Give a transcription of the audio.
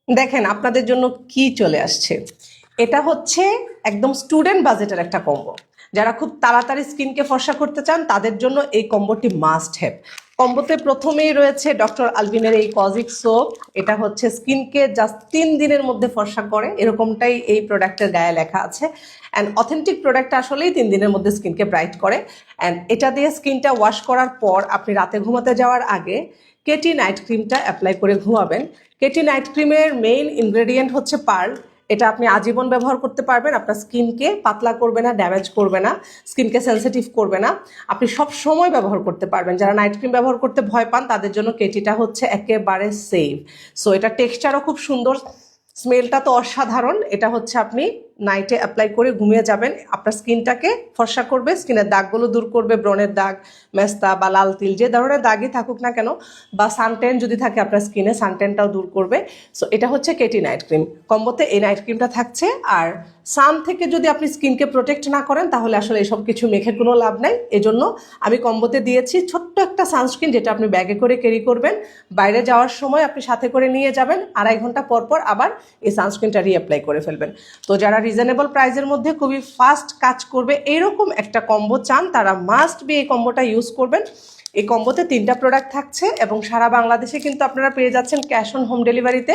দেখেন আপনাদের জন্য কি চলে আসছে। এটা হচ্ছে একদম স্টুডেন্ট বাজেটের একটা কম্বো। যারা খুব তাড়াতাড়ি স্কিনকে ফর্সা করতে চান তাদের জন্য এই কম্বোটি মাস্ট হ্যাভ। কম্বোতে প্রথমেই রয়েছে ডক্টর আলবিনের এই কজিক সোপ। এটা হচ্ছে স্কিনকে জাস্ট 3 দিনের মধ্যে ফর্সা করে, এরকমটাই এই প্রোডাক্টের গায়ে লেখা আছে। অ্যান্ড অথেন্টিক প্রোডাক্ট আসলেই 3 দিনের মধ্যে স্কিনকে ব্রাইট করে। অ্যান্ড এটা দিয়ে স্কিনটা ওয়াশ করার পর আপনি রাতে ঘুমাতে যাওয়ার আগে কেটি নাইট ক্রিমটা অ্যাপ্লাই করে ঘুমাবেন। কেটি নাইট ক্রিমের মেইন ইনগ্রেডিয়েন্ট হচ্ছে পার্ল। এটা আপনি আজীবন ব্যবহার করতে পারবেন, আপনার স্কিনকে পাতলা করবে না, ড্যামেজ করবে না, স্কিনকে সেন্সিটিভ করবে না, আপনি সব সময় ব্যবহার করতে পারবেন। যারা নাইট ক্রিম ব্যবহার করতে ভয় পান তাদের জন্য কেটিটা হচ্ছে একেবারে সেফ। সো এটা টেক্সচারও খুব সুন্দর, স্মেলটা তো অসাধারণ। এটা হচ্ছে আপনি নাইটে অ্যাপ্লাই করে ঘুমিয়ে যাবেন, আপনার স্কিনটাকে ফর্সা করবে, স্কিনের দাগগুলো দূর করবে, ব্রণের দাগ, মেস্তা বা লাল তিল যে ধরনের দাগই থাকুক না কেন, বা সানটেন যদি থাকে আপনার স্কিনে, সানটেনটাও দূর করবে। সো এটা হচ্ছে কেটি নাইট ক্রিম। কম্বোতে এই নাইট ক্রিমটা থাকছে। আর সান থেকে যদি আপনি স্কিনকে প্রোটেক্ট না করেন তাহলে আসলে এসব কিছু মেখে কোনো লাভ নাই। এজন্য আমি কম্বোতে দিয়েছি ছোট্ট একটা সানস্ক্রিন, যেটা আপনি ব্যাগে করে ক্যারি করবেন, বাইরে যাওয়ার সময় আপনি সাথে করে নিয়ে যাবেন, 2.5 ঘন্টা পর পর আবার এই সানস্ক্রিনটা রিঅ্যাপ্লাই করে ফেলবেন। তো যারা রিজনেবল প্রাইসের মধ্যে খুবই ফাস্ট কাজ করবে এরকম একটা কম্বো চান তারা মাস্ট বি এই কম্বোটা ইউজ করবেন। এই কম্বোতে 3টা প্রোডাক্ট থাকছে এবং সারা বাংলাদেশে কিন্তু আপনারা পেয়ে যাচ্ছেন ক্যাশ অন হোম ডেলিভারিতে।